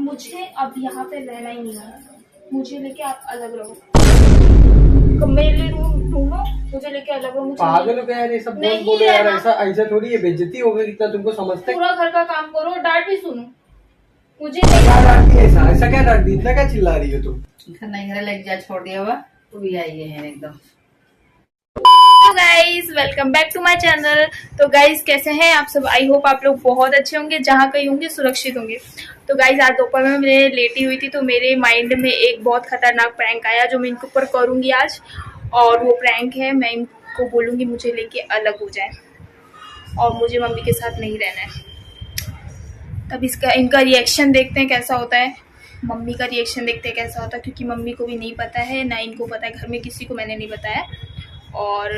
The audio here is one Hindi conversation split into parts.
मुझे अब यहाँ पे रहना ही नहीं है। मुझे लेके आप अलग रहो। मेरे लिए रूम ढूंढो, मुझे लेके अलग रहो। मुझे पागल हो गया यार, ये सब बोलो यार। ऐसा ऐसा थोड़ी है, बेइज्जती हो गई। कितना तुमको समझते। पूरा घर का काम करो, डांट भी सुनो। मुझे क्या डांटती है? ऐसा क्या डांटती? इतना क्या चिल्ला रही हो तुम? नहीं लग जा, छोड़ दिया हुआ तो भी आई है एकदम। Guys, welcome back to my channel. तो गाइस, कैसे हैं आप सब? आई होप आप लोग बहुत अच्छे होंगे, जहाँ कहीं होंगे सुरक्षित होंगे। तो गाइस, आज दोपहर में मैं लेटी हुई थी तो मेरे माइंड में एक बहुत खतरनाक प्रैंक आया जो मैं इनके ऊपर करूंगी आज। और वो प्रैंक है, मैं इनको बोलूंगी मुझे लेके अलग हो जाए और मुझे मम्मी के साथ नहीं रहना है। तब इनका रिएक्शन देखते हैं कैसा होता है। मम्मी का रिएक्शन देखते हैं कैसा होता है, क्योंकि मम्मी को भी नहीं पता है, ना इनको पता है, घर में किसी को मैंने नहीं बताया। और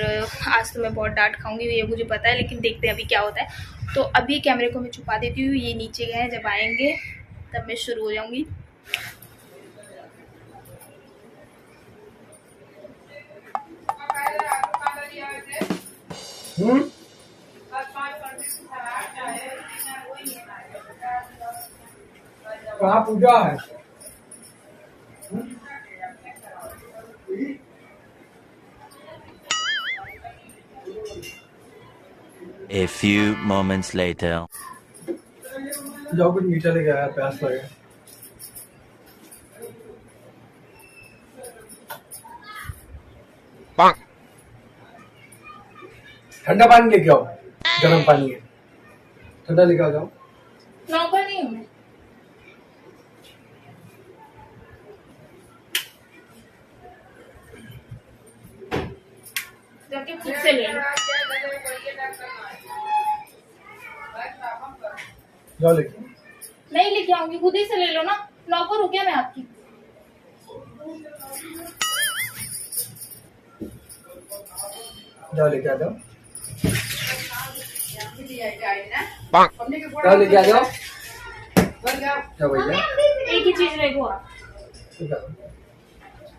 आज तो मैं बहुत डांट खाऊंगी, ये मुझे पता है, लेकिन देखते हैं अभी क्या होता है। तो अभी कैमरे को मैं छुपा देती हूँ, ये नीचे गए हैं, जब आएंगे तब मैं शुरू हो जाऊंगी। कहाँ पूजा है? A few moments later. जाओ कुछ मीठा लेके आया, प्यास लगे। ठंडा पानी लेके आओ, गर्म पानी है। ठंडा लेके आ जाओ। नौकर नहीं हूँ मैं। जाके खुद से ले लो। जाओ लेके। नहीं लेके आऊंगी, खुद ही से ले लो ना। नौकर हूँ क्या मैं आपकी? जाओ लेके आ जाओ। जाओ लेके आ जाओ। जाओ भैया। एक ही चीज ले गो आप।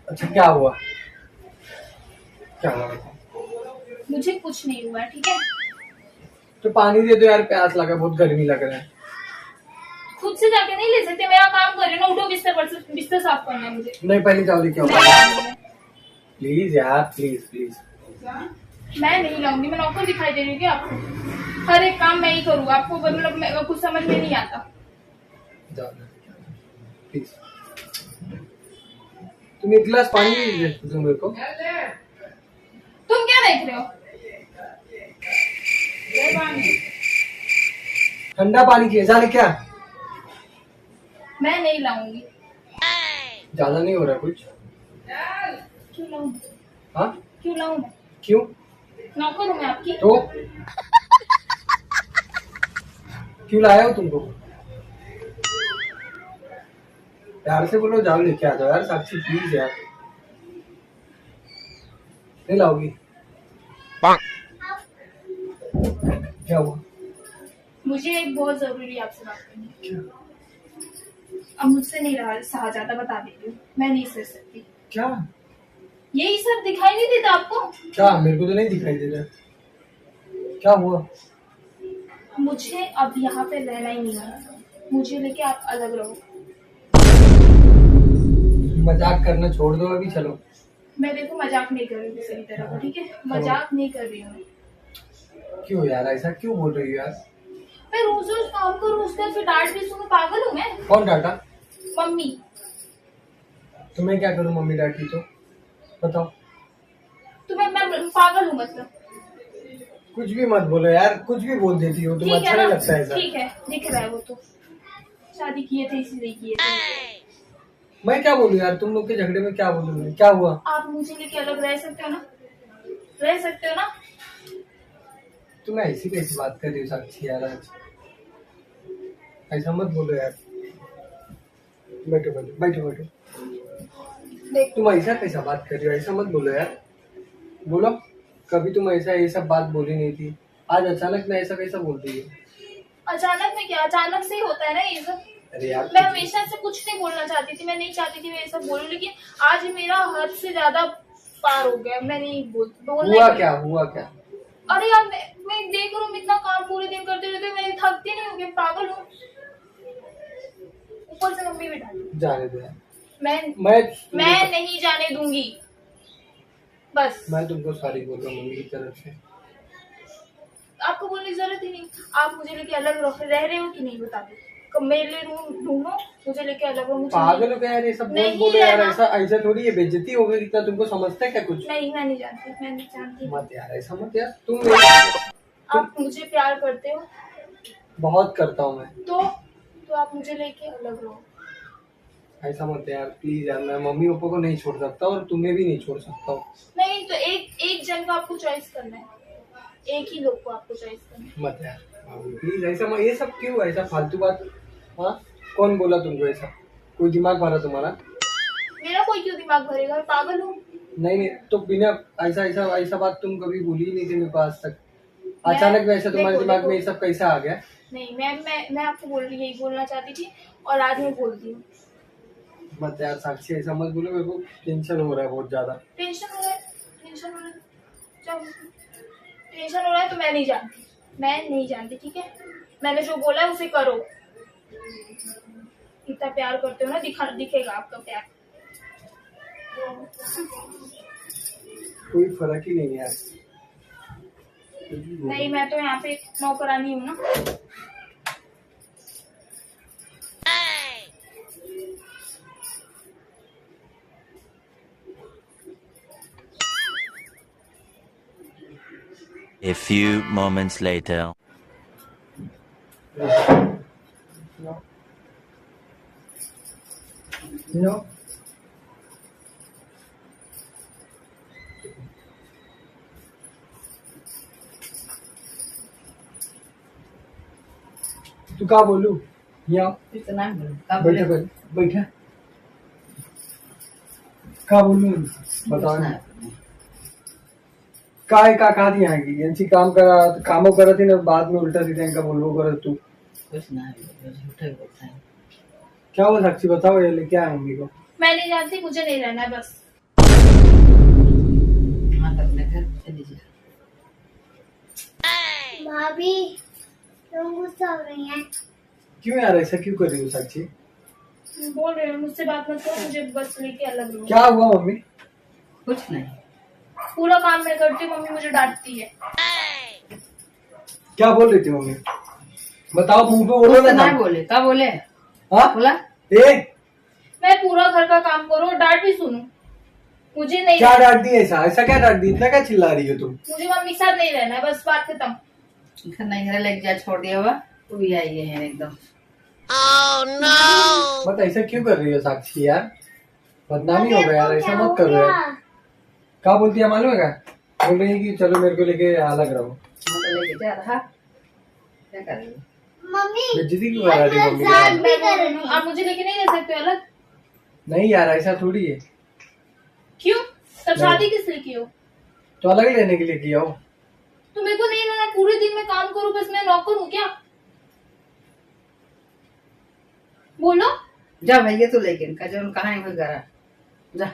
अच्छा, क्या हुआ? क्या हुआ? मुझे कुछ नहीं हुआ है, ठीक है? तो पानी दे दो यार, प्यास लगा, बहुत गर्मी लग रहा है। खुद से जाके नहीं ले सकते? मेरा काम कर रही हूँ ना, उठो बिस्तर पर से, बिस्तर साफ करना है मुझे। नहीं, पहले जाओ लेके आओ नहीं, प्लीज यार, प्लीज प्लीज। मैं नहीं लाऊंगी। मैं नौकर दिखाई दे रही हूँ क्या आपको? हर एक काम मैं ही करूँगा, आपको मतलब कुछ समझ में नहीं आता। जाओ प्लीज। तुम एक गिलास पानी दे दो मेरे को। तुम क्या देख रहे हो? ठंडा पानी चाहिए, जा लेके आ। मैं नहीं लाऊंगी। ज्यादा नहीं हो रहा कुछ? क्यों लाऊं? हाँ, क्यों लाऊं? क्यों? नौकर हूँ मैं आपकी। तो क्यों लाया हो तुमको? प्यार से बोलो, जाओ लेके आ जाओ यार। साक्षी प्लीज यार। नहीं लाओगी? क्या हुआ? मुझे एक बहुत जरूरी आपसे बात करनी है। अब मुझसे नहीं रहा सहा जाता, बता देती हूँ, मैं नहीं सह सकती। क्या? यही सब दिखाई नहीं देता आपको? क्या? मेरे को तो नहीं दिखाई दे रहा। क्या हुआ? मुझे अब यहाँ पे रहना ही नहीं है। मुझे लेके आप अलग रहो। मजाक करना छोड़ दो अभी, चलो। मैं देखो मजाक नहीं कर रही हूँ किसी भी तरह का, ठीक है? मजाक नहीं कर रही हूँ। क्यों यार, ऐसा क्यों बोल रही हो यार? मैं रोज रोज काम करूँ, उसके बाद फिर डांट भी सुनूं? पागल हूँ मैं? कौन डांटा? मम्मी। तो मैं क्या करूँ? मम्मी डांटी तो बताओ। तो मैं पागल हूँ मतलब? कुछ भी मत बोलो यार, कुछ भी बोल देती हो तुम। ठीक अच्छा है नहीं ना? लगता है ऐसा। ठीक है, दिख रहा है वो तो। शादी किए थे इसीलिए किए थे। मैं क्या बोलूं यार, तुम लोग के झगड़े में क्या बोलूं मैं? क्या हुआ? आप मुझे लेके अलग रह सकते हो ना? रह सकते हो ना? तुम ऐसी कैसी बात कर रही हो साक्षी यार? आज ऐसा मत बोलो यार। बैठो बैठो बैठो बैठो। देख, तुम ऐसा कैसा बात कर रही हो? ऐसा मत बोलो यार। बोलो, कभी तुम ऐसा ये सब बात बोली नहीं थी, आज अचानक में ऐसा कैसा बोल रही हो? अचानक में क्या? अचानक से ही होता है ना ये सब। अरे यार, मैं हमेशा से कुछ नहीं बोलना चाहती थी, मैं नहीं चाहती थी मैं ये सब बोलूं, लेकिन आज मेरा हद से ज्यादा पार हो गया। मैं नहीं बोलना। हुआ क्या? हुआ क्या? अरे यार, मैं देख रहा हूँ इतना काम पूरे दिन करते रहते, मैं थकती नहीं हूँ, पागल हूँ। ऊपर से मम्मी भी डाली। जाने दो यार। मैं नहीं जाने दूंगी, बस। मैं तुमको सॉरी बोल रहा हूँ मम्मी की तरफ से। आपको बोलने की जरूरत ही नहीं। आप मुझे लेके अलग रह रहे हो कि नहीं बता दो। कब मेरे लिए रूम ढूंढो, मुझे लेके अलग रहो। मुझे पागल हो गया यार, ये सब नहीं बोलो यार। रहना। ऐसा ऐसा थोड़ी है, बेइज्जती हो गई इतना। तुमको समझता है क्या कुछ? नहीं, मैं नहीं जानती, मैं नहीं जानती। मत यार, ऐसा मत यार। तुम आप मुझे प्यार करते हो बहुत करता हूँ मैं। तो आप मुझे लेके अलग रहो। ऐसा मत यार प्लीज यार। मैं मम्मी पापा को नहीं छोड़ सकता और तुम्हें भी नहीं छोड़ सकता हूँ। नहीं तो एक जन को आपको चॉइस करना है, एक ही लोग को आपको चॉइस करना है। मत यार प्लीज ऐसा ये सब क्यों ऐसा फालतू बात? हाँ, कौन बोला तुमको ऐसा? कोई दिमाग भरा तुम्हारा? मेरा कोई क्यों दिमाग भरेगा, मैं पागल हूँ? नहीं तो बिना ऐसा ऐसा ऐसा बात तुम कभी भूली ही नहीं थी मेरे को आज तक। अचानक वैसे तुम्हारे दिमाग में ये सब कैसा आ गया? नहीं, मैं आपको यही बोलना चाहती थी और आज मैं बोलती हूँ। मत यार साक्षी, ऐसा मत बोलो। मेरे को टेंशन हो रहा है बहुत ज्यादा। टेंशन हो रहा है चलो, टेंशन हो रहा है तो मैं नहीं जानती, ठीक है? मैंने जो बोला है उसे करो। इतना प्यार करते हो ना, दिखेगा आपका प्यार। कोई फर्क ही नहीं है यार। नहीं, मैं तो यहाँ पे नौकरानी हूँ ना। A few moments later. No. तू क्या बोलू? यहाँ इतना कब बैठा बैठा क्या बोलू बताओ ना। काय का कहा दी आएगी यांची कामो करत ही ना, बाद में उल्टा सीधा इनका बोलबो करत तू। कुछ ना झूठे बोलता है। क्या हुआ साक्षी, बताओ ये क्या है मम्मी को? मैं नहीं जानती, मुझे नहीं रहना है बस। हाँ तो अपने घर चली जा। भाभी तुम गुस्सा हो रही हैं? क्यों यार ऐसा क्यों कर रही हो साक्षी? बोल रहे हो मुझसे बात मत करो, मुझे बस लेके अलग रहो। क्या हुआ मम्मी? कुछ नहीं। पूरा काम मैं करती हूँ, मम्मी मुझे डांटती है। क्या बोल रही थी मम्मी? बताओ, मुंह पे बोलो कुछ ना। नहीं बोले, क्या बोले? हाँ बोला ए मैं पूरा घर का काम करूँ और डांट भी सुनूं, मुझे नहीं। क्या डांट दी? ऐसा क्या डांट दी? इतना क्या चिल्ला रही हो तुम? मुझे मम्मी के साथ नहीं रहना है, बस बात खत्म। घर नहीं घर लेके जा, छोड़ दिया हुआ वो भी आई है एकदम। बट ऐसा क्यों कर रही हो साक्षी यार? बदनामी हो गया यार, ऐसा मत करो यार। क्या बोलती है मालूम है क्या? बोल रही है कि चलो मेरे को लेके अलग रहो। हाँ तो लेके जा रहा, क्या कर रही है? मम्मी बेइज्जती क्यों करा रही हो मम्मी मजाक यार? भी कर रही हैं। आप मुझे लेके नहीं रह सकते अलग? नहीं यार ऐसा थोड़ी है। क्यों? तब शादी किस लिए की हो? तो अलग लेने के लिए किया हो। तो मेरे को नहीं रहना, पूरे दिन में काम करूँ, बस मैं नौकर हूँ क्या? बोलो। जा भैया तो लेकिन कजन कहाँ है कोई घर जा।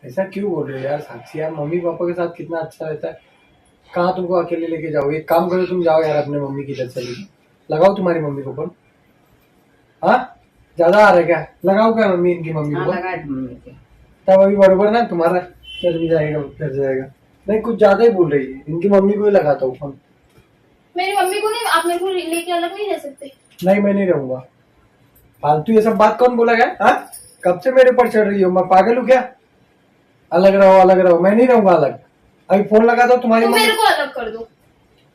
ऐसा क्यों बोल रहे हो यार साक्षी यार? मम्मी पापा के साथ कितना अच्छा रहता है। कहाँ तुमको अकेले लेके जाओ? एक काम करो, तुम जाओ यार अपने मम्मी की तरफ चली लगाओ तुम्हारी मम्मी को फोन। हाँ ज्यादा आ रहा है क्या? लगाओ क्या मम्मी इनकी मम्मी हाँ को? लगा मम्मी के। तब अभी बरोबर ना तुम्हारा चल भी जाएगा, कर जाएगा। नहीं कुछ ज्यादा ही बोल रही है। इनकी मम्मी को ही लगाता हूँ फोन। मेरी मम्मी को नहीं, आप मेरे को लेके अलग नहीं रह सकते। नहीं मैं नहीं रहूंगा। फालतू ये सब बात कौन बोला गया? हाँ कब से मेरे ऊपर चढ़ रही हो? मैं पागल हूँ क्या? अलग रहो, मैं नहीं रहूंगा अलग। अभी फोन लगा दो तुम्हारी तो मम्मी। मेरे को अलग कर दो।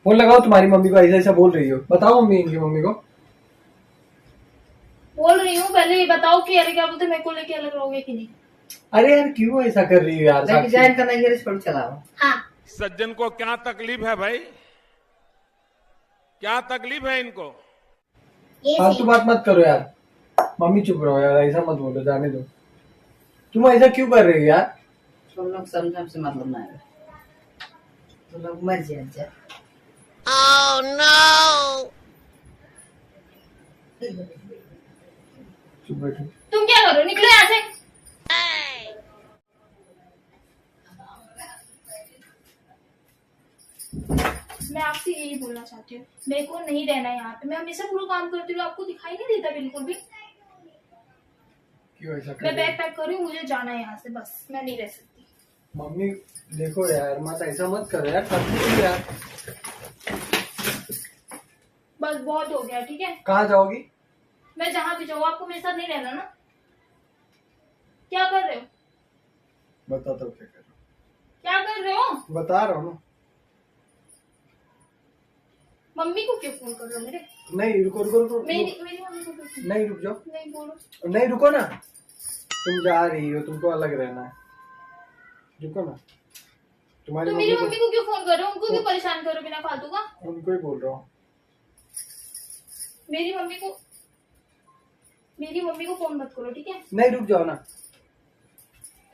फोन लगाओ तुम्हारी मम्मी को, ऐसा ऐसा बोल रही हो। बताओ मम्मी इनकी मम्मी को। बोल रही हूँ, पहले ये बताओ कि अरे क्या बोलते, मेरे को लेके अलग रहोगे कि नहीं? अरे यार क्यों ऐसा कर रही हो यार लेके साक्षी? जा इनका नहीं घर छोड़ चलाओ। हाँ सज्जन को क्या तकलीफ है भाई? क्या तकलीफ है इनको? ये फालतू बात मत करो यार। मम्मी चुप रहो यार, ऐसा मत बोलो, जाने दो। तुम ऐसा क्यों कर रही हो यार? तुम लोग समझम से मतलब ना है, तुम लोग मर जा। चुप बैठो। तुम क्या करो, निकलो यहाँ से। मैं आपसे यही बोलना चाहती हूँ, मेरे को नहीं रहना है यहाँ पे। मैं हमेशा पूरा काम करती हूँ, आपको दिखाई नहीं देता बिल्कुल भी। क्यों ऐसा कर मैं रही बैग पैक कर रही हूँ, मुझे जाना है यहाँ से, बस मैं नहीं रह सकती। मम्मी देखो यार, मत ऐसा मत करो यार, करती यार। बस बहुत हो गया, ठीक है? कहाँ जाओगी? मैं जहाँ भी जाऊँ, आपको मेरे साथ नहीं रहना ना? क्या कर रहे हो? बता दो क्या कर रहे क्या कर रहे हो? हो, बता रहा हूँ ना। मम्मी को क्यों फोन कर रहे हो मेरे? नहीं रुको रुको रुको, मेरी मम्मी को क्यों? नहीं रुक जाओ, नहीं बोलो। नहीं रुको ना, तुम जा रही हो, तुमको अलग रहना है, रुको ना। तुम्हारी तो मेरी मम्मी मम्मी को क्यों फोन कर रहे हो? उनको क्यों परेशान करो बिना फालतू का? को, उनको ही बोल रहा हूँ। मेरी मम्मी को फोन मत करो, ठीक है? नहीं रुक जाओ ना।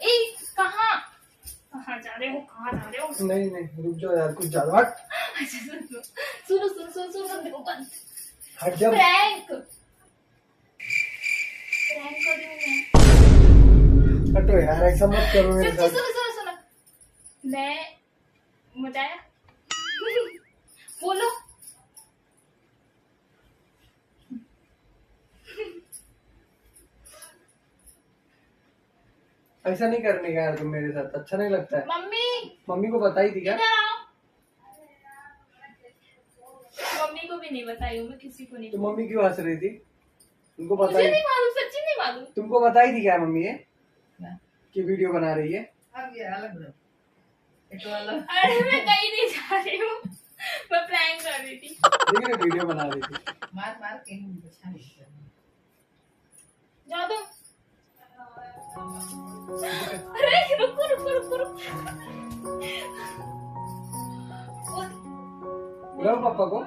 ए कहाँ जा रहे हो? कहाँ जा रहे हो? नहीं नहीं रुक जाओ यार, कुछ ज्यादा हट। अच्छा, सुनो देखो, हट जा। प्रैंक कर रही हूँ मैं। हटो यार, ऐसा मत करो मेरे सच्ची, साथ। सुनो मैं, मजा आया? बोलो। ऐसा नहीं करने का यार, तुम मेरे साथ अच्छा नहीं लगता है। मम्मी को बताई थी क्या? इधर आओ। मम्मी को भी नहीं बताई हूँ मैं, किसी को नहीं। तो मम्मी क्यों हंस रही थी? तुमको मुझे बताई? नहीं मालूम, सच्ची नहीं मालूम। तुमको बताई थी क्या मम्मी ये क्या? कि वीडियो बना रही है? अब ये अलग रहो, एक तो अलग। अरे मैं कहीं नहीं जा रही हूँ, मैं प्रैंक कर रही थी। देखिए ना, वीडियो बना रही थी। मार मार के ही अच्छा नहीं करना। जाओ तो। अरे रुको। बोलो पापा को,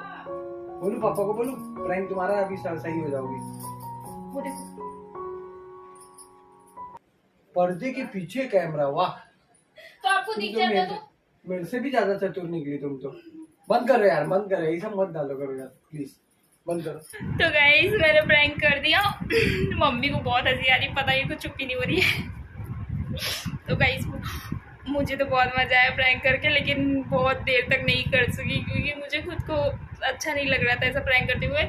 बोलो प्रैंक तुम्हारा अभी सही हो जाओगी। वो देखो, पर्दे के पीछे कैमरा, वाह। तो आपको तुम दिख तो जाता तो? मेरे से भी ज्यादा चतुर निकली तुम तो। बंद करो यार, बंद करो, ये सब मत डालो करो यार, प्लीज बंद करो। तो गाइस मैंने प्रैंक कर दिया। मम्मी को बहुत हंसी आ रही, पता ही कुछ चुप्पी नहीं हो रही है। तो गाइस मुझे तो बहुत मजा आया प्रैंक करके, लेकिन बहुत देर तक नहीं कर सकी क्योंकि मुझे खुद को अच्छा नहीं लग रहा था ऐसा प्रैंक करते हुए।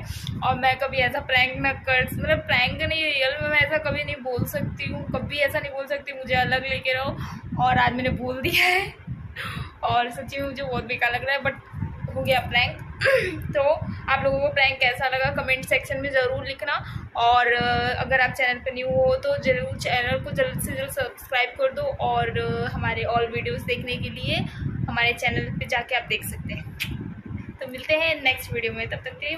और मैं कभी ऐसा प्रैंक ना कर, मतलब प्रैंक नहीं, रियल में मैं ऐसा कभी नहीं बोल सकती हूँ, कभी ऐसा नहीं बोल सकती मुझे अलग लेके रहो। और आज मैंने बोल दिया है और सच्ची में मुझे बहुत बेकार लग रहा है, बट हो गया प्रैंक। तो आप लोगों को प्रैंक कैसा लगा कमेंट सेक्शन में ज़रूर लिखना। और अगर आप चैनल पर न्यू हो तो ज़रूर चैनल को जल्द से जल्द सब्सक्राइब कर दो, और हमारे ऑल वीडियोस देखने के लिए हमारे चैनल पे जाके आप देख सकते हैं। तो मिलते हैं नेक्स्ट वीडियो में, तब तक के लिए